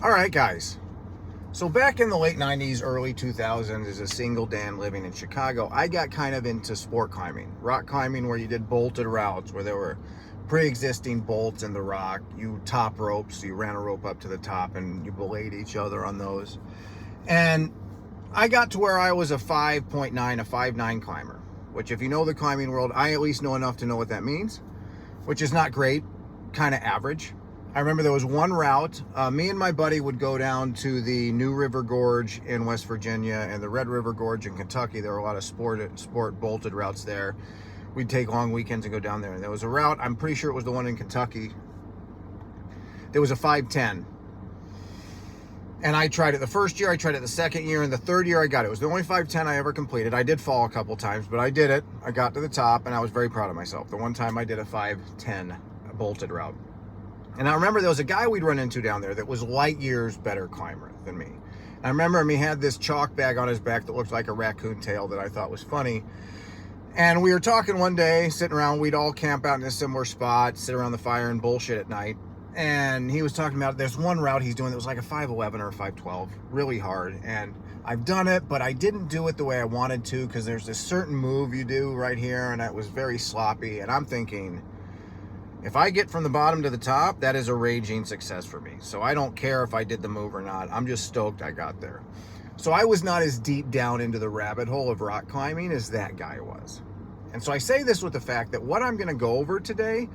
All right, guys. So back in the late 90s, early 2000s, as a single Dan living in Chicago, I got kind of into sport climbing. Rock climbing, where you did bolted routes, where there were pre-existing bolts in the rock. You top ropes, you ran a rope up to the top, and you belayed each other on those. And I got to where I was a 5.9, a 5.9 climber, which if you know the climbing world, I at least know enough to know what that means, which is not great, kind of average. I remember there was one route. Me and my buddy would go down to the New River Gorge in West Virginia and the Red River Gorge in Kentucky. There were a lot of sport bolted routes there. We'd take long weekends and go down there. And there was a route, I'm pretty sure it was the one in Kentucky. There was a 5.10. And I tried it the first year, I tried it the second year, and the third year I got it. It was the only 5.10 I ever completed. I did fall a couple times, but I did it. I got to the top, and I was very proud of myself. The one time I did a 5.10 bolted route. And I remember there was a guy we'd run into down there that was light years better climber than me. And I remember him, he had this chalk bag on his back that looked like a raccoon tail that I thought was funny. And we were talking one day, sitting around, we'd all camp out in a similar spot, sit around the fire and bullshit at night. And he was talking about, there's one route he's doing that was like a 5.11 or a 5.12, really hard. And I've done it, but I didn't do it the way I wanted to, because there's this certain move you do right here, and it was very sloppy. And I'm thinking, if I get from the bottom to the top, that is a raging success for me. So I don't care if I did the move or not. I'm just stoked I got there. So I was not as deep down into the rabbit hole of rock climbing as that guy was. And so I say this with the fact that what I'm going to go over today,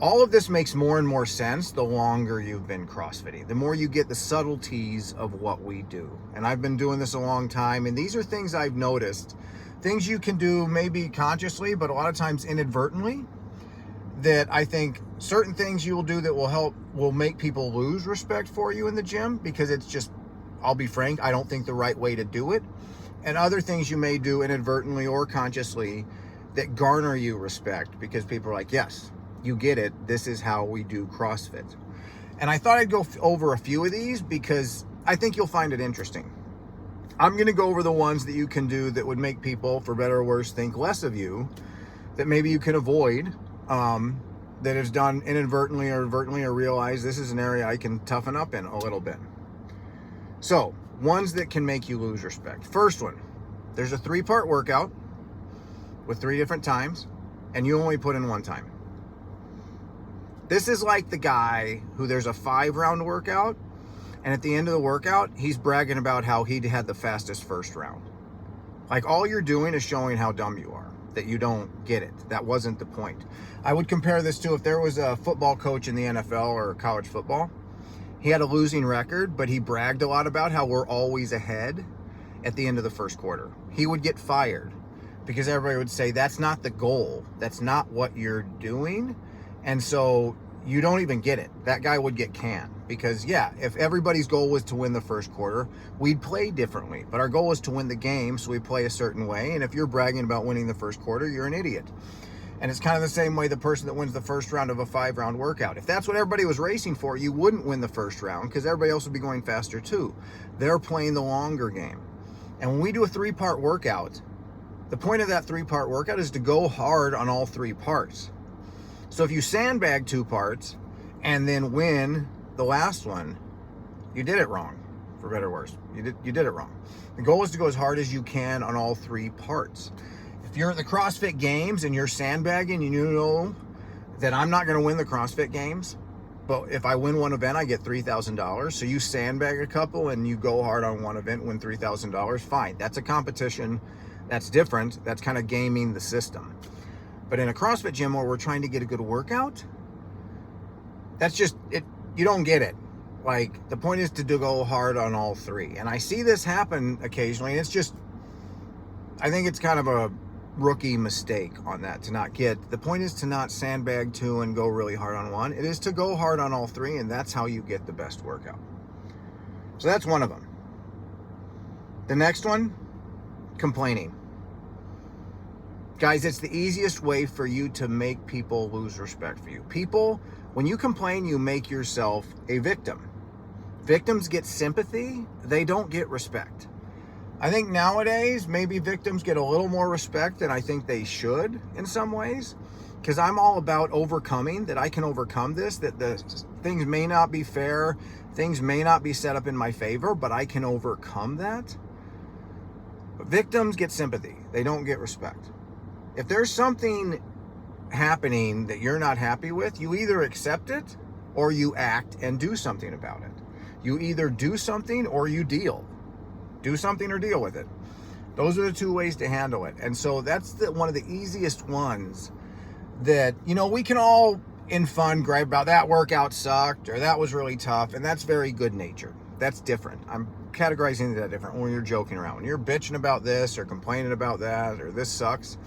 all of this makes more and more sense the longer you've been CrossFitting, the more you get the subtleties of what we do. And I've been doing this a long time, and these are things I've noticed, things you can do maybe consciously, but a lot of times inadvertently, that I think certain things you will do that will make people lose respect for you in the gym, because it's just, I'll be frank, I don't think the right way to do it. And other things you may do inadvertently or consciously that garner you respect, because people are like, yes, you get it, this is how we do CrossFit. And I thought I'd go over a few of these because I think you'll find it interesting. I'm going to go over the ones that you can do that would make people, for better or worse, think less of you, that maybe you can avoid, that is done inadvertently or advertently, or realize this is an area I can toughen up in a little bit. So, ones that can make you lose respect. First one, there's a 3-part workout with 3 different times, and you only put in 1 time. This is like the guy who there's a 5-round workout, and at the end of the workout, he's bragging about how he had the fastest first round. Like, all you're doing is showing how dumb you are, that you don't get it. That wasn't the point. I would compare this to if there was a football coach in the NFL or college football. He had a losing record, but he bragged a lot about how we're always ahead at the end of the first quarter. He would get fired because everybody would say, that's not the goal. That's not what you're doing. And so you don't even get it. That guy would get canned because, yeah, if everybody's goal was to win the first quarter, we'd play differently. But our goal is to win the game, so we play a certain way. And if you're bragging about winning the first quarter, you're an idiot. And it's kind of the same way the person that wins the first round of a 5-round workout. If that's what everybody was racing for, you wouldn't win the first round because everybody else would be going faster too. They're playing the longer game. And when we do a 3-part workout, the point of that 3-part workout is to go hard on all 3 parts. So if you sandbag 2 parts and then win the last one, you did it wrong, for better or worse. You did it wrong. The goal is to go as hard as you can on all 3 parts. If you're at the CrossFit Games and you're sandbagging, and you know that I'm not going to win the CrossFit Games, but if I win one event, I get $3,000. So you sandbag a couple and you go hard on one event, win $3,000, fine. That's a competition. That's different. That's kind of gaming the system. But in a CrossFit gym where we're trying to get a good workout, that's just it. You don't get it. Like, the point is to go hard on all 3. And I see this happen occasionally. And it's just, I think it's kind of a rookie mistake on that to not get. The point is to not sandbag 2 and go really hard on 1. It is to go hard on all 3, and that's how you get the best workout. So that's one of them. The next one, complaining. Guys, it's the easiest way for you to make people lose respect for you. People, when you complain, you make yourself a victim. Victims get sympathy, they don't get respect. I think nowadays, maybe victims get a little more respect than I think they should in some ways. because I'm all about overcoming, that I can overcome this, that the things may not be fair, things may not be set up in my favor, but I can overcome that. Victims get sympathy. They don't get respect. If there's something happening that you're not happy with, you either accept it or you act and do something about it. You either do something or you deal. Do something or deal with it. Those are the two ways to handle it. And so that's one of the easiest ones that, you know, we can all in fun gripe about that workout sucked or that was really tough. And that's very good natured. That's different. I'm categorizing that different when you're joking around. When you're bitching about this or complaining about that or this sucks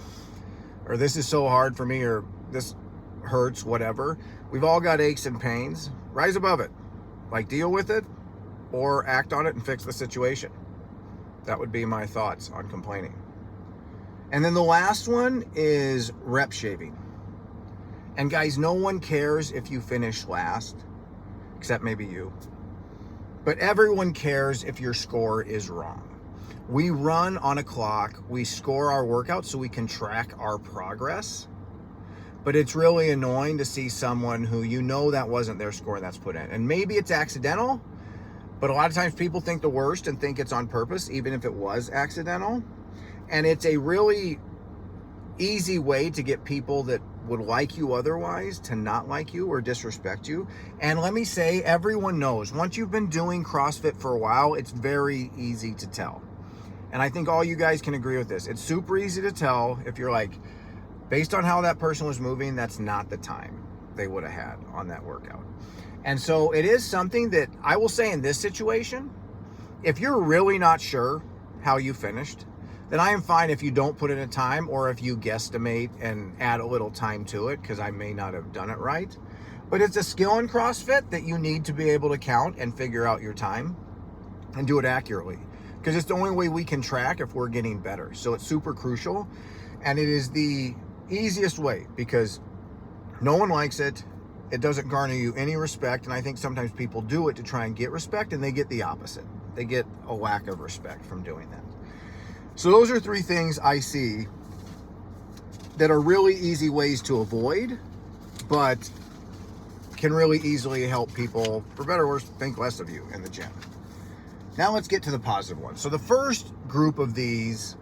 or this is so hard for me or this hurts, whatever. We've all got aches and pains. Rise above it. Like, deal with it or act on it and fix the situation. That would be my thoughts on complaining. And then the last one is rep shaving. And guys, no one cares if you finish last, except maybe you. But everyone cares if your score is wrong. We run on a clock, we score our workouts so we can track our progress. But it's really annoying to see someone who you know that wasn't their score that's put in. And maybe it's accidental, but a lot of times people think the worst and think it's on purpose, even if it was accidental. And it's a really easy way to get people that would like you otherwise to not like you or disrespect you. And let me say, everyone knows, once you've been doing CrossFit for a while, it's very easy to tell. And I think all you guys can agree with this. It's super easy to tell if you're like, based on how that person was moving, that's not the time they would have had on that workout. And so it is something that I will say in this situation, if you're really not sure how you finished, then I am fine if you don't put in a time or if you guesstimate and add a little time to it, because I may not have done it right. But it's a skill in CrossFit that you need to be able to count and figure out your time and do it accurately, because it's the only way we can track if we're getting better. So it's super crucial, and it is the easiest way because no one likes it. It doesn't garner you any respect, and I think sometimes people do it to try and get respect, and they get the opposite. They get a lack of respect from doing that. So those are three things I see that are really easy ways to avoid, but can really easily help people, for better or worse, think less of you in the gym. Now let's get to the positive ones. So the first group of these,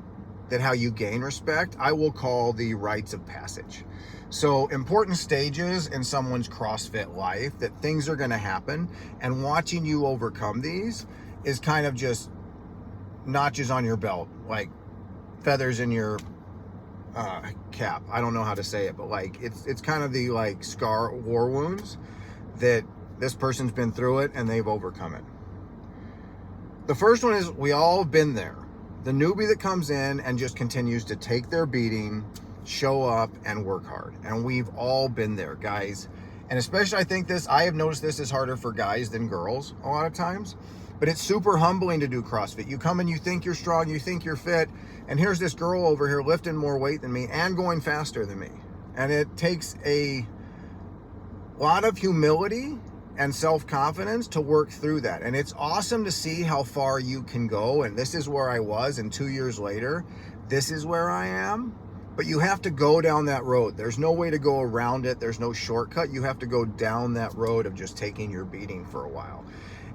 that how you gain respect, I will call the rites of passage. So important stages in someone's CrossFit life, that things are going to happen, and watching you overcome these is kind of just notches on your belt, like feathers in your cap. I don't know how to say it, but like it's kind of the like scar, war wounds that this person's been through it and they've overcome it. The first one is, we all have been there. The newbie that comes in and just continues to take their beating, show up and work hard. And we've all been there, guys. And especially I have noticed this is harder for guys than girls a lot of times. But it's super humbling to do CrossFit. You come and you think you're strong, you think you're fit, and here's this girl over here lifting more weight than me and going faster than me. And it takes a lot of humility and self-confidence to work through that. And it's awesome to see how far you can go. And this is where I was, and 2 years later, this is where I am. But you have to go down that road. There's no way to go around it. There's no shortcut. You have to go down that road of just taking your beating for a while.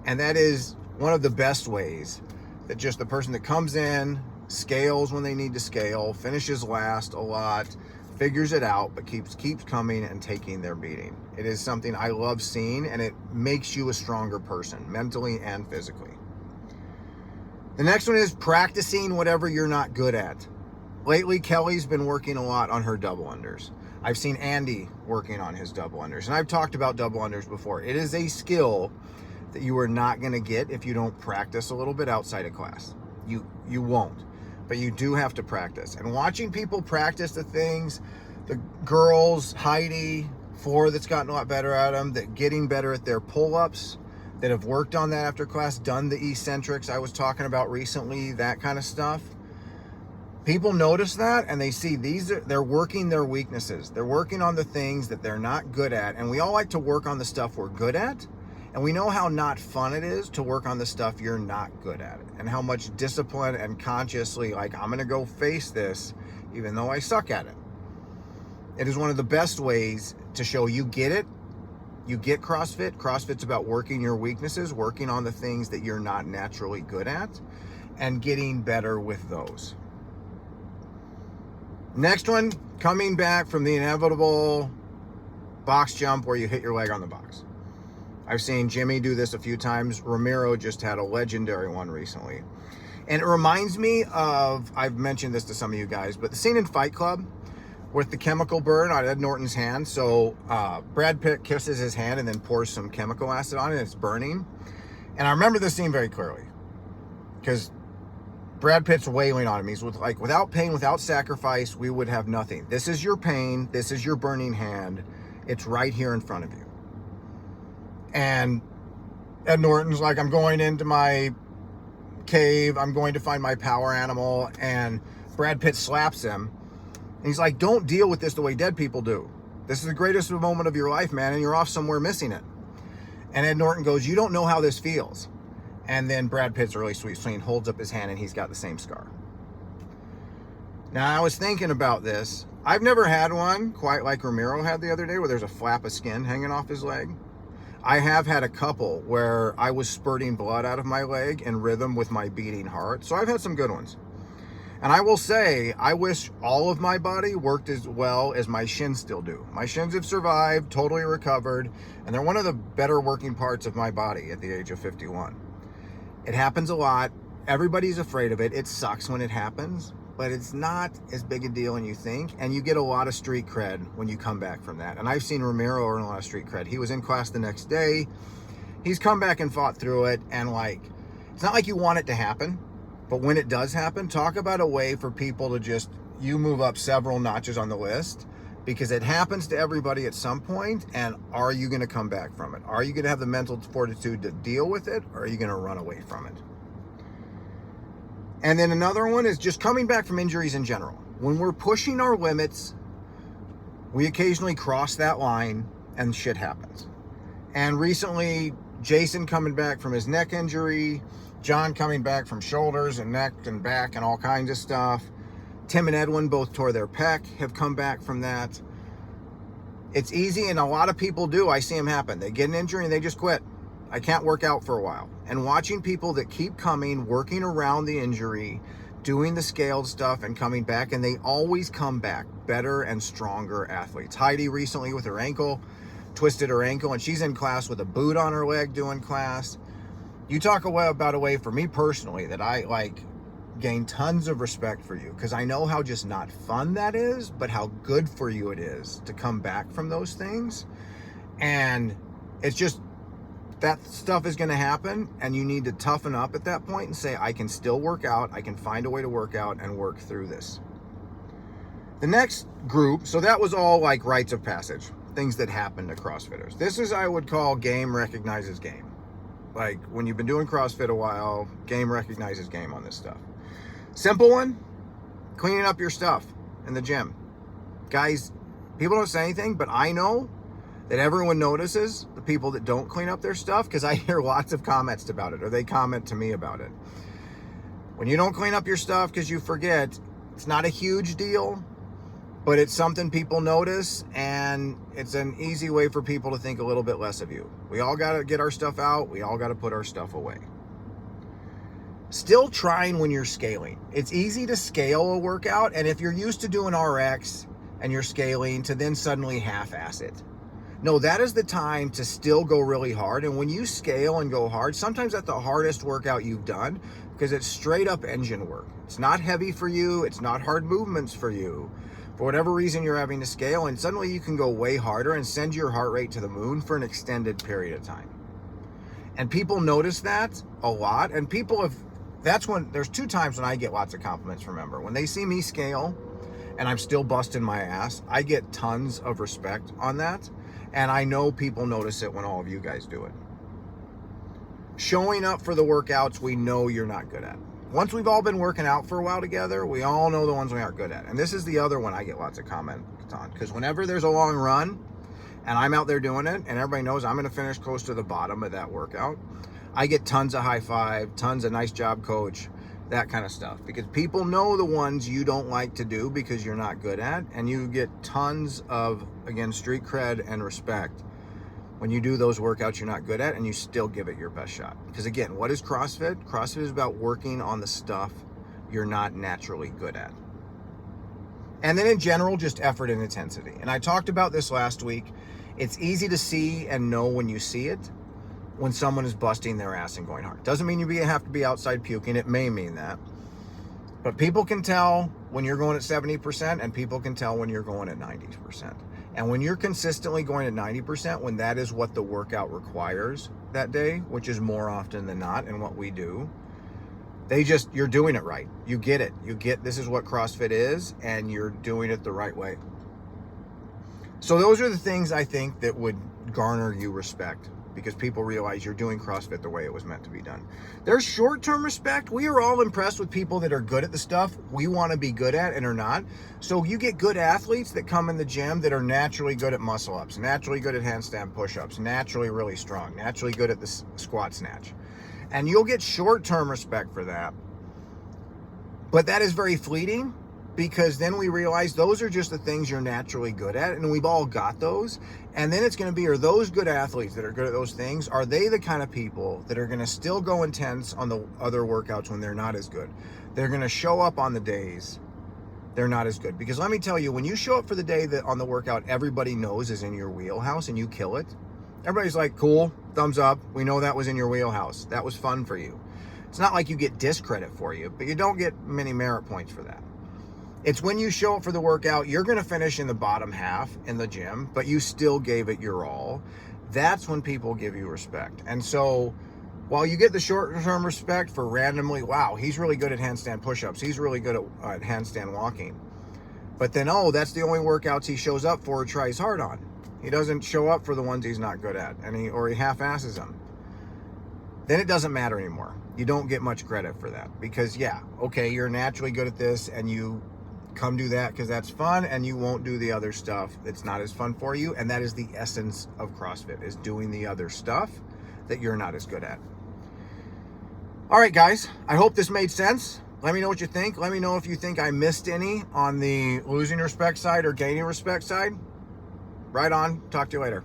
And that is one of the best ways, that just the person that comes in, scales when they need to scale, finishes last a lot, figures it out, but keeps coming and taking their beating. It is something I love seeing, and it makes you a stronger person, mentally and physically. The next one is practicing whatever you're not good at. Lately, Kelly's been working a lot on her double unders. I've seen Andy working on his double unders, and I've talked about double unders before. It is a skill that you are not going to get if you don't practice a little bit outside of class. You won't, but you do have to practice. And watching people practice the things, the girls, Heidi, Floor, that's gotten a lot better at them, that getting better at their pull-ups, that have worked on that after class, done the eccentrics I was talking about recently, that kind of stuff. People notice that, and they see they're working their weaknesses. They're working on the things that they're not good at. And we all like to work on the stuff we're good at. And we know how not fun it is to work on the stuff you're not good at, and how much discipline and consciously, like, I'm going to go face this even though I suck at it. It is one of the best ways to show you get it. You get CrossFit. CrossFit's about working your weaknesses, working on the things that you're not naturally good at, and getting better with those. Next one, coming back from the inevitable box jump where you hit your leg on the box. I've seen Jimmy do this a few times. Ramiro just had a legendary one recently. And it reminds me of, I've mentioned this to some of you guys, but the scene in Fight Club with the chemical burn on Ed Norton's hand. So Brad Pitt kisses his hand and then pours some chemical acid on it, and it's burning. And I remember this scene very clearly because Brad Pitt's wailing on him. He's like, without pain, without sacrifice, we would have nothing. This is your pain. This is your burning hand. It's right here in front of you. And Ed Norton's like, I'm going into my cave. I'm going to find my power animal. And Brad Pitt slaps him. And he's like, don't deal with this the way dead people do. This is the greatest moment of your life, man. And you're off somewhere missing it. And Ed Norton goes, you don't know how this feels. And then Brad Pitt's really sweet, so he holds up his hand and he's got the same scar. Now, I was thinking about this. I've never had one quite like Ramiro had the other day where there's a flap of skin hanging off his leg. I have had a couple where I was spurting blood out of my leg in rhythm with my beating heart. So I've had some good ones. And I will say, I wish all of my body worked as well as my shins still do. My shins have survived, totally recovered, and they're one of the better working parts of my body at the age of 51. It happens a lot. Everybody's afraid of it. It sucks when it happens, but it's not as big a deal as you think. And you get a lot of street cred when you come back from that. And I've seen Ramiro earn a lot of street cred. He was in class the next day. He's come back and fought through it. And like, it's not like you want it to happen, but when it does happen, talk about a way for people to just, you move up several notches on the list, because it happens to everybody at some point. And are you going to come back from it? Are you going to have the mental fortitude to deal with it? Or are you going to run away from it? And then another one is just coming back from injuries in general. When we're pushing our limits, we occasionally cross that line and shit happens. And recently, Jason coming back from his neck injury, John coming back from shoulders and neck and back and all kinds of stuff. Tim and Edwin both tore their pec, have come back from that. It's easy, and a lot of people do. I see them happen. They get an injury and they just quit. I can't work out for a while. And watching people that keep coming, working around the injury, doing the scaled stuff and coming back, and they always come back better and stronger athletes. Heidi recently with her ankle, twisted her ankle, and she's in class with a boot on her leg doing class. You talk about a way for me personally that I like gain tons of respect for you, because I know how just not fun that is, but how good for you it is to come back from those things. And it's just, that stuff is going to happen, and you need to toughen up at that point and say, I can still work out, I can find a way to work out and work through this. The next group, so that was all like rites of passage, things that happen to CrossFitters. This is, I would call, game recognizes game. Like when you've been doing CrossFit a while, game recognizes game on this stuff. Simple one, cleaning up your stuff in the gym. Guys, people don't say anything, but I know that everyone notices the people that don't clean up their stuff, because I hear lots of comments about it, or they comment to me about it. When you don't clean up your stuff because you forget, it's not a huge deal, but it's something people notice, and it's an easy way for people to think a little bit less of you. We all got to get our stuff out. We all got to put our stuff away. Still trying when you're scaling. It's easy to scale a workout, and if you're used to doing RX and you're scaling, to then suddenly half-ass it. No, that is the time to still go really hard. And when you scale and go hard, sometimes that's the hardest workout you've done, because it's straight up engine work. It's not heavy for you. It's not hard movements for you. For whatever reason, you're having to scale, and suddenly you can go way harder and send your heart rate to the moon for an extended period of time. And people notice that a lot. And people have, that's when, there's 2 times when I get lots of compliments, remember. When they see me scale and I'm still busting my ass, I get tons of respect on that. And I know people notice it when all of you guys do it. Showing up for the workouts we know you're not good at. Once we've all been working out for a while together, we all know the ones we aren't good at. And this is the other one I get lots of comments on. Because whenever there's a long run and I'm out there doing it, and everybody knows I'm going to finish close to the bottom of that workout, I get tons of high five, tons of nice job, coach. that kind of stuff, because people know the ones you don't like to do because you're not good at, and you get tons of, again, street cred and respect when you do those workouts you're not good at and you still give it your best shot. Because again, what is CrossFit? CrossFit is about working on the stuff you're not naturally good at. And then in general, just effort and intensity. And I talked about this last week. It's easy to see and know when you see it, when someone is busting their ass and going hard. Doesn't mean you have to be outside puking. It may mean that. But people can tell when you're going at 70%, and people can tell when you're going at 90%. And when you're consistently going at 90%, when that is what the workout requires that day, which is more often than not, and what we do, you're doing it right. You get it. This is what CrossFit is, and you're doing it the right way. So those are the things I think that would garner you respect, because people realize you're doing CrossFit the way it was meant to be done. There's short-term respect. We are all impressed with people that are good at the stuff we want to be good at and are not. So you get good athletes that come in the gym that are naturally good at muscle-ups, naturally good at handstand push-ups, naturally really strong, naturally good at the squat snatch. And you'll get short-term respect for that. But that is very fleeting, because then we realize those are just the things you're naturally good at, and we've all got those. And then it's going to be, are those good athletes that are good at those things, are they the kind of people that are going to still go intense on the other workouts when they're not as good? They're going to show up on the days they're not as good. Because let me tell you, when you show up for the day that on the workout everybody knows is in your wheelhouse and you kill it, everybody's like, cool, thumbs up, we know that was in your wheelhouse, that was fun for you. It's not like you get discredit for you, but you don't get many merit points for that. It's when you show up for the workout, you're going to finish in the bottom half in the gym, but you still gave it your all. That's when people give you respect. And so while you get the short-term respect for randomly, wow, he's really good at handstand push-ups, he's really good at handstand walking, but then, oh, that's the only workouts he shows up for or tries hard on. He doesn't show up for the ones he's not good at, and he half-asses them. Then it doesn't matter anymore. You don't get much credit for that, because yeah, okay, you're naturally good at this, and you come do that because that's fun, and you won't do the other stuff that's not as fun for you. And that is the essence of CrossFit, is doing the other stuff that you're not as good at. All right, guys, I hope this made sense. Let me know what you think. Let me know if you think I missed any on the losing respect side or gaining respect side. Right on. Talk to you later.